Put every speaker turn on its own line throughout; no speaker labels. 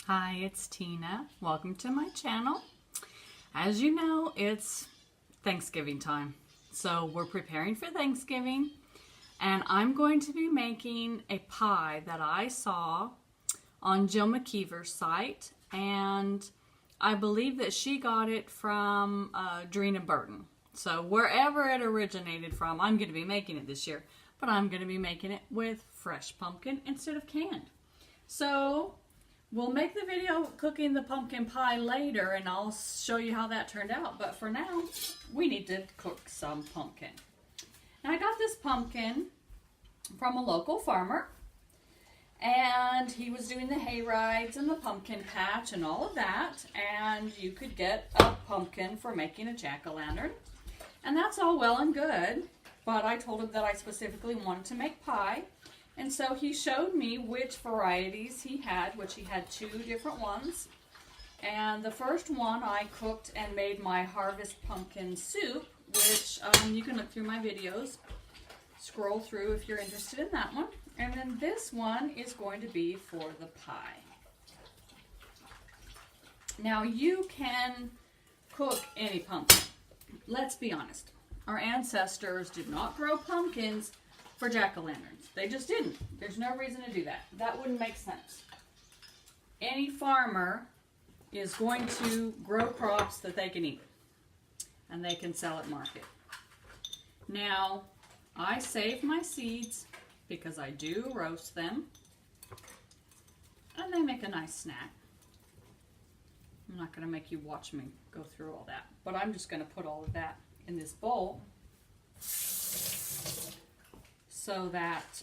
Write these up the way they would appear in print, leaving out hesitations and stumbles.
Hi, it's Tina. Welcome to my channel. As you know, it's Thanksgiving time. So we're preparing for Thanksgiving, and I'm going to be making a pie that I saw on Jill McKeever's site, and I believe that she got it from Drina Burton. So wherever it originated from, I'm going to be making it this year, but I'm going to be making it with fresh pumpkin instead of canned. So we'll make the video cooking the pumpkin pie later, and I'll show you how that turned out. But for now, we need to cook some pumpkin. Now, I got this pumpkin from a local farmer, and he was doing the hay rides and the pumpkin patch and all of that, and you could get a pumpkin for making a jack-o'-lantern. And that's all well and good, but I told him that I specifically wanted to make pie. And so he showed me which varieties he had, which he had two different ones. And the first one I cooked and made my harvest pumpkin soup, which you can look through my videos, scroll through if you're interested in that one. And then this one is going to be for the pie. Now you can cook any pumpkin. Let's be honest. Our ancestors did not grow pumpkins for jack-o'-lanterns. They just didn't. There's no reason to do that. That wouldn't make sense. Any farmer is going to grow crops that they can eat and they can sell at market. Now, I save my seeds because I do roast them, and they make a nice snack. I'm not going to make you watch me go through all that, but I'm just going to put all of that in this bowl so that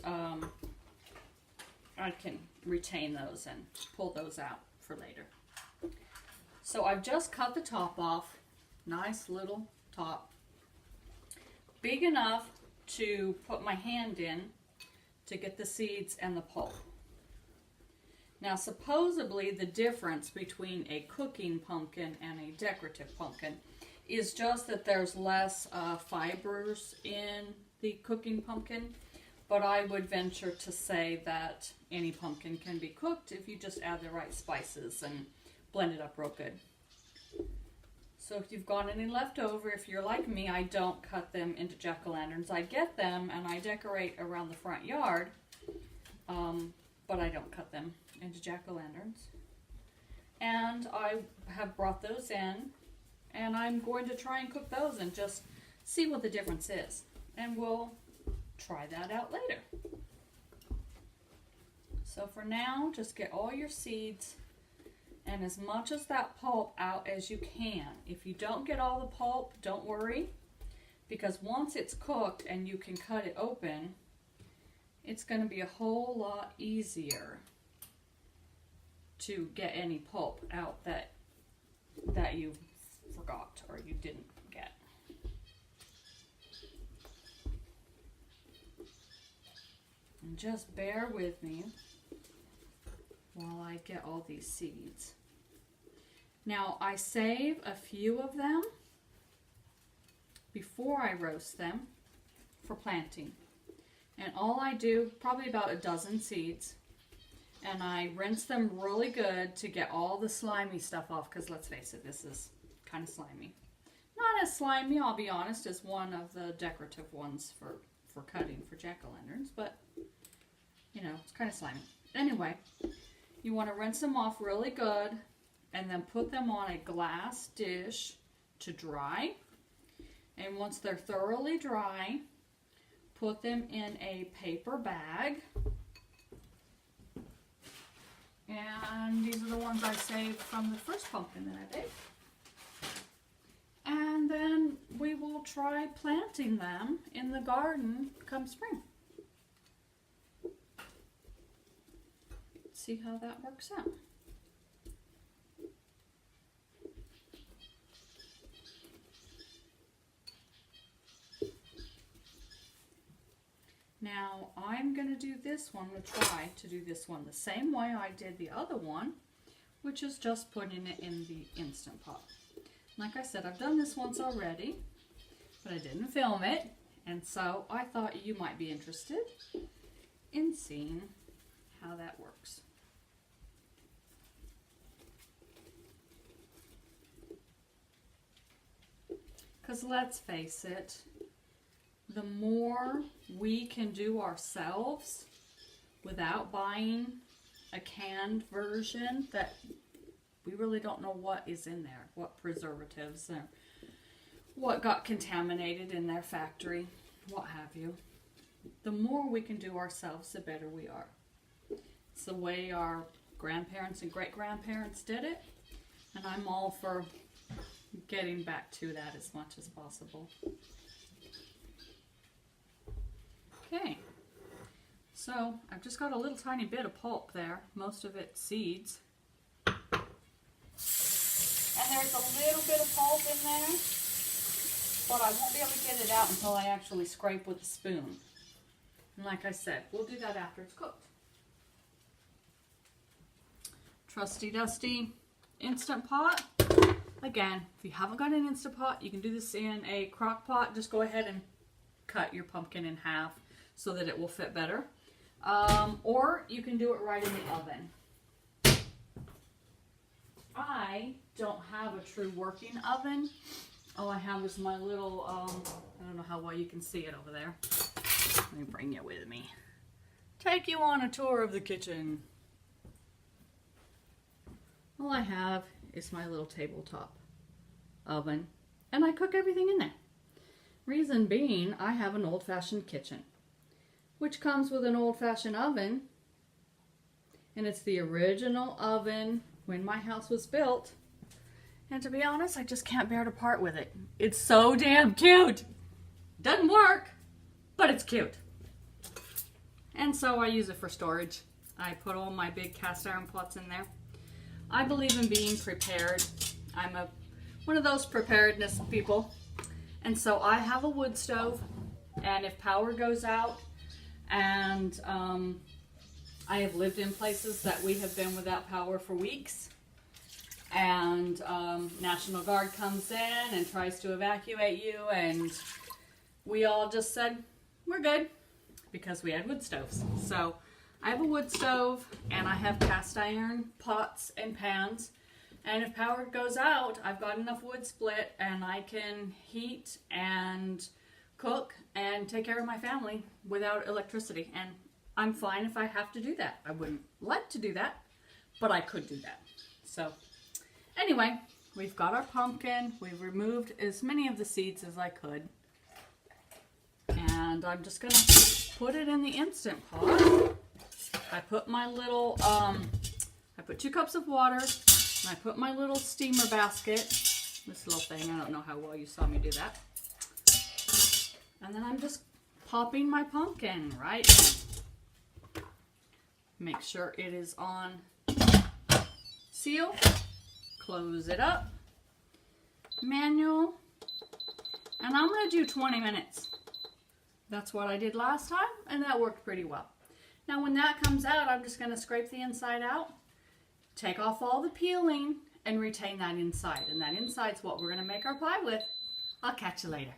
I can retain those and pull those out for later. So I've just cut the top off. Nice little top. Big enough to put my hand in to get the seeds and the pulp. Now supposedly the difference between a cooking pumpkin and a decorative pumpkin is just that there's less fibers in the cooking pumpkin. But I would venture to say that any pumpkin can be cooked if you just add the right spices and blend it up real good. So if you've got any left over, if you're like me, I don't cut them into jack-o'-lanterns. I get them and I decorate around the front yard, but I don't cut them into jack-o'-lanterns. And I have brought those in, and I'm going to try and cook those and just see what the difference is. And we'll try that out later. So for now, just get all your seeds and as much of that pulp out as you can. If you don't get all the pulp, don't worry, because once it's cooked and you can cut it open, it's going to be a whole lot easier to get any pulp out that you forgot or you didn't get. And just bear with me while I get all these seeds. Now, I save a few of them before I roast them for planting. And all I do, probably about a dozen seeds, and I rinse them really good to get all the slimy stuff off, because let's face it, this is kind of slimy. Not as slimy, I'll be honest, as one of the decorative ones for cutting for jack-o'-lanterns, but you know, it's kind of slimy. Anyway, you want to rinse them off really good and then put them on a glass dish to dry. And once they're thoroughly dry, put them in a paper bag. And these are the ones I saved from the first pumpkin that I baked. And then we will try planting them in the garden come spring. See how that works out. Now I'm going to do this one, to try to do this one the same way I did the other one, which is just putting it in the Instant Pot. Like I said, I've done this once already, but I didn't film it, and so I thought you might be interested in seeing how that works. Because let's face it, the more we can do ourselves without buying a canned version that we really don't know what is in there, what preservatives or what got contaminated in their factory, what have you. The more we can do ourselves, the better we are. It's the way our grandparents and great-grandparents did it, and I'm all for getting back to that as much as possible. Okay, so I've just got a little tiny bit of pulp there, most of it seeds. And there's a little bit of pulp in there, but I won't be able to get it out until I actually scrape with a spoon. And like I said, we'll do that after it's cooked. Trusty dusty Instant Pot. Again, if you haven't got an Instant Pot, you can do this in a crock pot. Just go ahead and cut your pumpkin in half so that it will fit better. Or you can do it right in the oven. I don't have a true working oven. All I have is my little, I don't know how well you can see it over there. Let me bring you with me. Take you on a tour of the kitchen. All I have is my little tabletop oven, and I cook everything in there. Reason being, I have an old-fashioned kitchen, which comes with an old-fashioned oven, and it's the original oven when my house was built. And to be honest, I just can't bear to part with it. It's so damn cute. Doesn't work, but it's cute. And so I use it for storage. I put all my big cast iron pots in there. I believe in being prepared. I'm one of those preparedness people. And so I have a wood stove, and if power goes out, and I have lived in places that we have been without power for weeks, and National Guard comes in and tries to evacuate you, and we all just said, we're good, because we had wood stoves. So I have a wood stove, and I have cast iron pots and pans, and if power goes out, I've got enough wood split, and I can heat and cook and take care of my family without electricity. And I'm fine if I have to do that. I wouldn't like to do that, but I could do that. So anyway, we've got our pumpkin. We've removed as many of the seeds as I could. And I'm just going to put it in the Instant Pot. I put my little, I put 2 cups of water, and I put my little steamer basket, this little thing, I don't know how well you saw me do that. And then I'm just popping my pumpkin right in. Make sure it is on seal, close it up, manual, and I'm going to do 20 minutes. That's what I did last time, and that worked pretty well. Now when that comes out, I'm just going to scrape the inside out, take off all the peeling, and retain that inside. And that inside's what we're going to make our pie with. I'll catch you later.